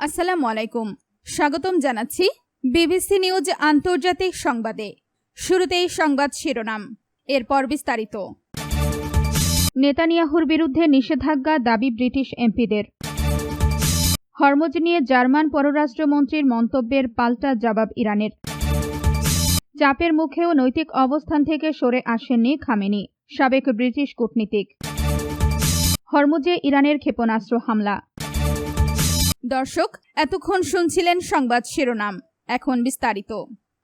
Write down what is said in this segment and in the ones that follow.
আসসালামু আলাইকুম। স্বাগতম জানাচ্ছি বিবিসি নিউজ আন্তর্জাতিক সংবাদে। শুরুতেই সংবাদ শিরোনাম, এরপর বিস্তারিত। নেতানিয়াহুর বিরুদ্ধে নিষেধাজ্ঞা দাবি ব্রিটিশ এমপিদের। হরমুজ নিয়ে জার্মান পররাষ্ট্রমন্ত্রীর মন্তব্যের পাল্টা জবাব ইরানের। চাপের মুখেও নৈতিক অবস্থান থেকে সরে আসেননি খামেনি, সাবেক ব্রিটিশ কূটনীতিক। হরমুজে ইরানের ক্ষেপণাস্ত্র হামলা। দর্শক, এতক্ষণ শুনছিলেন সংবাদ শিরোনাম, এখন বিস্তারিত।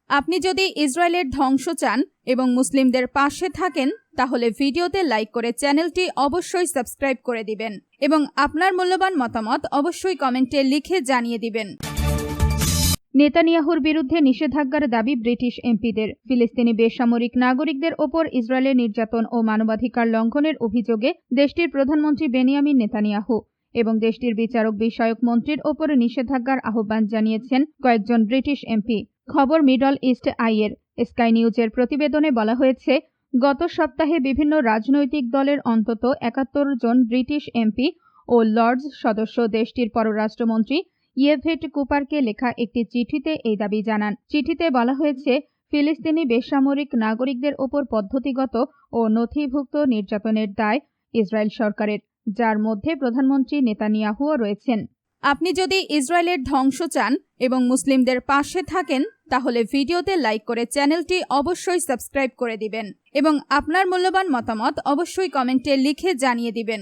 আপনি যদি ইসরায়েলের ধ্বংস চান এবং মুসলিমদের পাশে থাকেন, তাহলে ভিডিওতে লাইক করে চ্যানেলটি অবশ্যই সাবস্ক্রাইব করে দিবেন এবং আপনার মূল্যবান মতামত অবশ্যই কমেন্টে লিখে জানিয়ে দিবেন। নেতানিয়াহুর বিরুদ্ধে নিষেধাজ্ঞার দাবি ব্রিটিশ এমপিদের। ফিলিস্তিনি বেসামরিক নাগরিকদের ওপর ইসরায়েলের নির্যাতন ও মানবাধিকার লঙ্ঘনের অভিযোগে দেশটির প্রধানমন্ত্রী বেনিয়ামিন নেতানিয়াহু এবং দেশটির বিচারক বিষয়ক মন্ত্রীর ওপর নিষেধাজ্ঞার আহ্বান জানিয়েছেন কয়েকজন ব্রিটিশ এমপি। খবর মিডল ইস্ট আইয়ের। স্কাই নিউজের প্রতিবেদনে বলা হয়েছে, গত সপ্তাহে বিভিন্ন রাজনৈতিক দলের অন্তত ৭১ জন ব্রিটিশ এমপি ও লর্ডস সদস্য দেশটির পররাষ্ট্রমন্ত্রী ইয়েভেট কুপারকে লেখা একটি চিঠিতে এই দাবি জানান। চিঠিতে বলা হয়েছে, ফিলিস্তিনি বেসামরিক নাগরিকদের ওপর পদ্ধতিগত ও নথিভুক্ত নির্যাতনের দায় ইসরায়েল সরকারের, যার মধ্যে প্রধানমন্ত্রী নেতানিয়াহুও রয়েছেন। আপনি যদি ইসরায়েলের ধ্বংস চান এবং মুসলিমদের পাশে থাকেন, তাহলে ভিডিওতে লাইক করে চ্যানেলটি অবশ্যই সাবস্ক্রাইব করে দিবেন এবং আপনার মূল্যবান মতামত অবশ্যই কমেন্টে লিখে জানিয়ে দিবেন।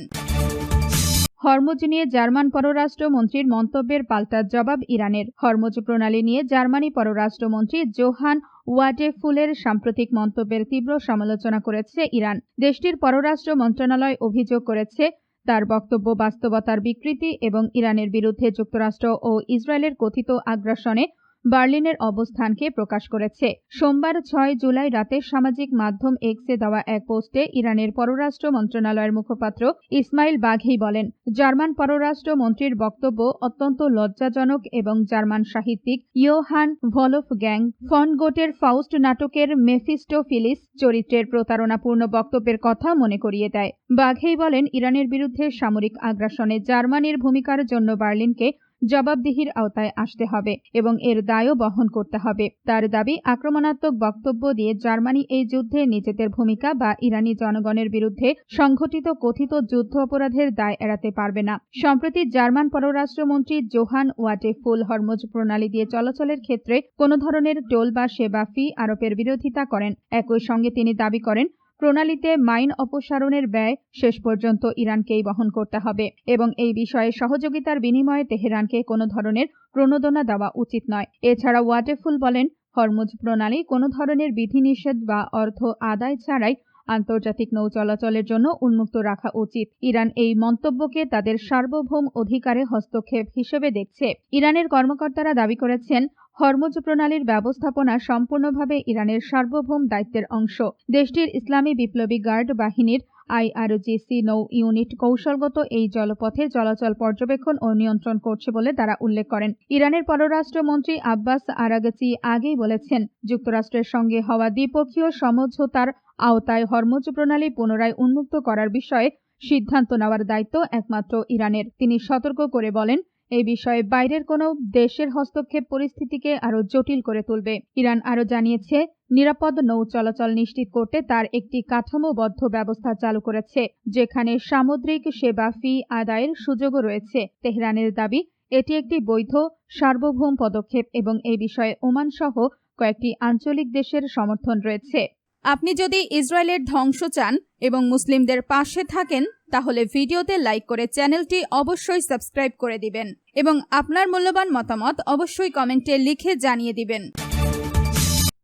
হরমুজ নিয়ে জার্মান পররাষ্ট্রমন্ত্রীর মন্তব্যের পাল্টা জবাব ইরানের। হরমুজ প্রণালী নিয়ে জার্মানি পররাষ্ট্রমন্ত্রী জোহান ওয়াডেফুলের সাম্প্রতিক মন্তব্যের তীব্র সমালোচনা করেছে ইরান। দেশটির পররাষ্ট্র মন্ত্রণালয় অভিযোগ করেছে, তার বক্তব্য বাস্তবতার বিকৃতি এবং ইরানের বিরুদ্ধে যুক্তরাষ্ট্র ও ইসরায়েলের কথিত আগ্রাসনে বার্লিনের অবস্থানকে প্রকাশ করেছে। সোমবার ৬ জুলাই রাতে সামাজিক মাধ্যম এক্সে দেওয়া এক পোস্টে ইরানের পররাষ্ট্র মন্ত্রণালয়ের মুখপাত্র ইসমাইল বাঘি বলেন, জার্মান পররাষ্ট্র মন্ত্রীর বক্তব্য অত্যন্ত লজ্জাজনক এবং জার্মান সাহিত্যিক ইয়োহান ভলফগ্যাং ফন গোটের ফাউস্ট নাটকের মেফিস্টোফিলিস চরিত্রের প্রতারণাপূর্ণ বক্তব্যের কথা মনে করিয়ে দেয়। বাঘেই বলেন, ইরানের বিরুদ্ধে সামরিক আগ্রাসনে জার্মানির ভূমিকার জন্য বার্লিনকে জবাবদিহির আওতায় আসতে হবে এবং এর দায়ও বহন করতে হবে। তার দাবি, আক্রমণাত্মক বক্তব্য দিয়ে জার্মানি এই যুদ্ধে নিজেদের ভূমিকা বা ইরানি জনগণের বিরুদ্ধে সংঘটিত কথিত যুদ্ধ অপরাধের দায় এড়াতে পারবে না। সম্প্রতি জার্মান পররাষ্ট্রমন্ত্রী জোহান ওয়াডেফুল হরমুজ প্রণালী দিয়ে চলাচলের ক্ষেত্রে কোনো ধরনের টোল বা সেবা ফি আরোপের বিরোধিতা করেন। একই সঙ্গে তিনি দাবি করেন, প্রণালীতে মাইন অপসারণের ব্যয় শেষ পর্যন্ত ইরানকেই বহন করতে হবে এবং এই বিষয়ে সহযোগিতার বিনিময়ে তেহরানকে কোনো ধরনের প্রণোদনা দেওয়া উচিত নয়। এছাড়া ওয়াডেফুল বলেন, হরমুজ প্রণালী কোনো ধরনের বিধিনিষেধ বা অর্থ আদায় ছাড়াই আন্তর্জাতিক নৌ চলাচলের জন্য উন্মুক্ত রাখা উচিত। ইরান এই মন্তব্যকে তাদের সার্বভৌম অধিকারে হস্তক্ষেপ হিসেবে দেখছে। ইরানের কর্মকর্তারা দাবি করেছেন, হরমুজ প্রণালীর ব্যবস্থাপনা সম্পূর্ণভাবে ইরানের সার্বভৌম দায়িত্বের অংশ। দেশটির ইসলামী বিপ্লবী গার্ড বাহিনীর IRGC নৌ ইউনিট কৌশলগত এই জলপথে চলাচল পর্যবেক্ষণ ও নিয়ন্ত্রণ করছে বলে তারা উল্লেখ করেন। ইরানের পররাষ্ট্রমন্ত্রী আব্বাস আরাগচি আগেই বলেছেন, যুক্তরাষ্ট্রের সঙ্গে হওয়া দ্বিপক্ষীয় সমঝোতার আওতায় হরমুজ প্রণালী পুনরায় উন্মুক্ত করার বিষয়ে সিদ্ধান্ত নেওয়ার দায়িত্ব একমাত্র ইরানের। তিনি সতর্ক করে বলেন, এই বিষয়ে বাইরের কোনো দেশের হস্তক্ষেপ পরিস্থিতিকে আরও জটিল করে তুলবে। ইরান আরও জানিয়েছে, নিরাপদ নৌ চলাচল নিশ্চিত করতে তার একটি কাঠামোবদ্ধ ব্যবস্থা চালু করেছে, যেখানে সামুদ্রিক সেবা ফি আদায়ের সুযোগও রয়েছে। তেহরানের দাবি, এটি একটি বৈধ সার্বভৌম পদক্ষেপ এবং এই বিষয়ে ওমান সহ কয়েকটি আঞ্চলিক দেশের সমর্থন রয়েছে। আপনি যদি ইসরায়েলের ধ্বংস চান এবং মুসলিমদের পাশে থাকেন, তাহলে ভিডিওতে লাইক করে চ্যানেলটি অবশ্যই সাবস্ক্রাইব করে দিবেন এবং আপনার মূল্যবান মতামত অবশ্যই কমেন্টে লিখে জানিয়ে দিবেন।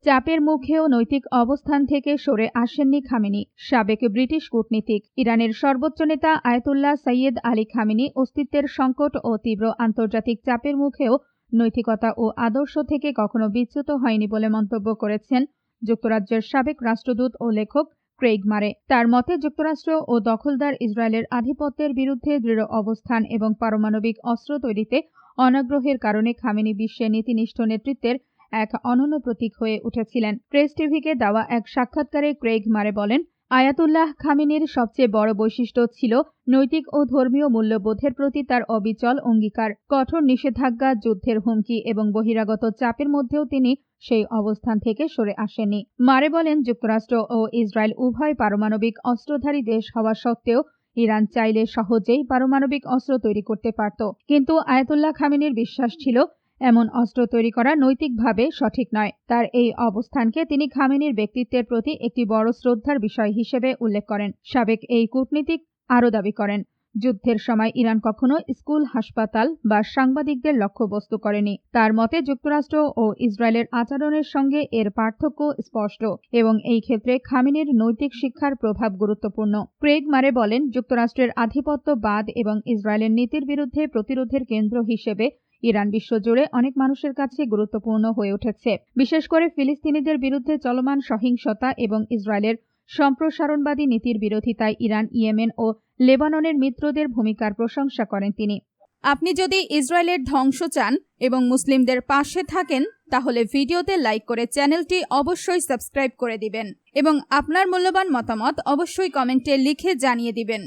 চাপের মুখেও নৈতিক অবস্থান থেকে সরে আসেননি খামেনি, সাবেক ব্রিটিশ কূটনীতিক। ইরানের সর্বোচ্চ নেতা আয়াতুল্লাহ সৈয়দ আলী খামেনি অস্তিত্বের সংকট ও তীব্র আন্তর্জাতিক চাপের মুখেও নৈতিকতা ও আদর্শ থেকে কখনো বিচ্যুত হয়নি বলে মন্তব্য করেছেন যুক্তরাজ্যের সাবেক রাষ্ট্রদূত ও লেখক ক্রেইগ মারে। তার মতে, যুক্তরাষ্ট্র ও দখলদার ইসরায়েলের আধিপত্যের বিরুদ্ধে দৃঢ় অবস্থান এবং পারমাণবিক অস্ত্র তৈরিতে অনাগ্রহের কারণে খামেনি বিশ্বে নীতিনিষ্ঠ নেতৃত্বের এক অনন্য প্রতীক হয়ে উঠেছিলেন। প্রেস টিভিকে দেওয়া এক সাক্ষাৎকারে ক্রেইগ মারে বলেন, আয়াতুল্লাহ খামেনির সবচেয়ে বড় বৈশিষ্ট্য ছিল নৈতিক ও ধর্মীয় মূল্যবোধের প্রতি তার অবিচল অঙ্গীকার। কঠোর নিষেধাজ্ঞা, যুদ্ধের হুমকি এবং বহিরাগত চাপের মধ্যেও তিনি সেই অবস্থান থেকে সরে আসেননি। মারে বলেন, যুক্তরাষ্ট্র ও ইসরায়েল উভয় পারমাণবিক অস্ত্রধারী দেশ হওয়া সত্ত্বেও ইরান চাইলে সহজেই পারমাণবিক অস্ত্র তৈরি করতে পারত। কিন্তু আয়াতুল্লাহ খামেনির বিশ্বাস ছিল এমন অস্ত্র তৈরি করা নৈতিকভাবে সঠিক নয়। তার এই অবস্থানকে তিনি খামেনির ব্যক্তিত্বের প্রতি একটি বড় শ্রদ্ধার বিষয় হিসেবে উল্লেখ করেন। সাবেক এই কূটনীতিক আরও দাবি করেন, যুদ্ধের সময় ইরান কখনো স্কুল, হাসপাতাল বা সাংবাদিকদের লক্ষ্যবস্তু করেনি। তার মতে যুক্তরাষ্ট্র ও ইসরায়েলের আচরণের সঙ্গে এর পার্থক্য স্পষ্ট এবং এই ক্ষেত্রে খামেনির নৈতিক শিক্ষার প্রভাব গুরুত্বপূর্ণ। ক্রেগ মারে বলেন, যুক্তরাষ্ট্রের আধিপত্যবাদ এবং ইসরায়েলের নীতির বিরুদ্ধে প্রতিরোধের কেন্দ্র হিসেবে ইরান বিশ্বজুড়ে অনেক মানুষের কাছে গুরুত্বপূর্ণ হয়ে উঠেছে, বিশেষ করে ফিলিস্তিনিদের বিরুদ্ধে চলমান সহিংসতা এবং ইসরায়েলের সম্প্রসারণবাদী নীতির বিরোধিতায় ইরান, ইয়েমেন ও লেবাননের মিত্রদের ভূমিকার প্রশংসা করেন তিনি। আপনি যদি ইসরায়েলের ধ্বংস চান এবং মুসলিমদের পাশে থাকেন, তাহলে ভিডিওতে লাইক করে চ্যানেলটি অবশ্যই সাবস্ক্রাইব করে দিবেন এবং আপনার মূল্যবান মতামত অবশ্যই কমেন্টে লিখে জানিয়ে দিবেন।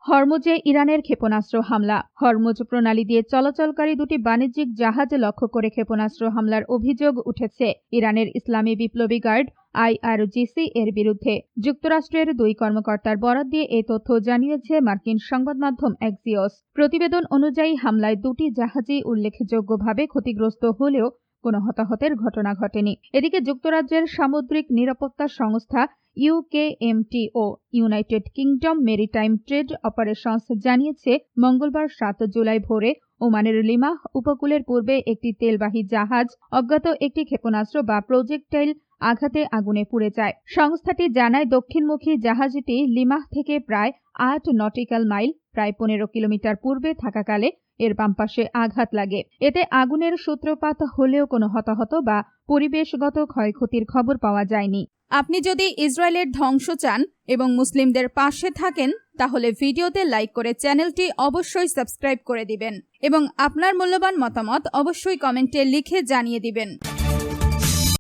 হরমুজে ইরানের ক্ষেপণাস্ত্র হামলা। হরমুজ প্রণালী দিয়ে চলাচলকারী দুটি বাণিজ্যিক জাহাজ লক্ষ্য করে ক্ষেপণাস্ত্র হামলার অভিযোগ উঠেছে ইরানের ইসলামী বিপ্লবী গার্ড IRGC এর বিরুদ্ধে। যুক্তরাষ্ট্রের দুই কর্মকর্তার বরাত দিয়ে এই তথ্য জানিয়েছে মার্কিন সংবাদ মাধ্যম অ্যাক্সিওস। প্রতিবেদন অনুযায়ী হামলায় দুটি জাহাজই উল্লেখযোগ্যভাবে ক্ষতিগ্রস্ত হলেও কোনো হতাহতের ঘটনা ঘটেনি। এদিকে যুক্তরাজ্যের সামুদ্রিক নিরাপত্তা সংস্থা UKMTO United kingdom maritime trade operations জানিয়েছে, মঙ্গলবার 7 জুলাই ভোরে ওমানের লিমাহ উপকূলের পূর্বে একটি তেলবাহী জাহাজ অজ্ঞাত একটি ক্ষেপণাস্ত্র বা প্রজেক্টাইল আঘাতে আগুনে পুড়ে যায়। সংস্থাটি জানায়, দক্ষিণমুখী জাহাজটি লিমাহ থেকে প্রায় 8 নটিক্যাল মাইল প্রায় 15 কিলোমিটার পূর্বে থাকাকালে এর বাম পাশে আঘাত লাগে। এতে আগুনের সূত্রপাত হলেও কোনো হতাহত বা পরিবেশগত ক্ষয়ক্ষতির খবর পাওয়া যায়নি। আপনি যদি ইসরায়েলের ধ্বংস চান এবং মুসলিমদের পাশে থাকেন, তাহলে ভিডিওতে লাইক করে চ্যানেলটি অবশ্যই সাবস্ক্রাইব করে দিবেন এবং আপনার মূল্যবান মতামত অবশ্যই কমেন্টে লিখে জানিয়ে দিবেন।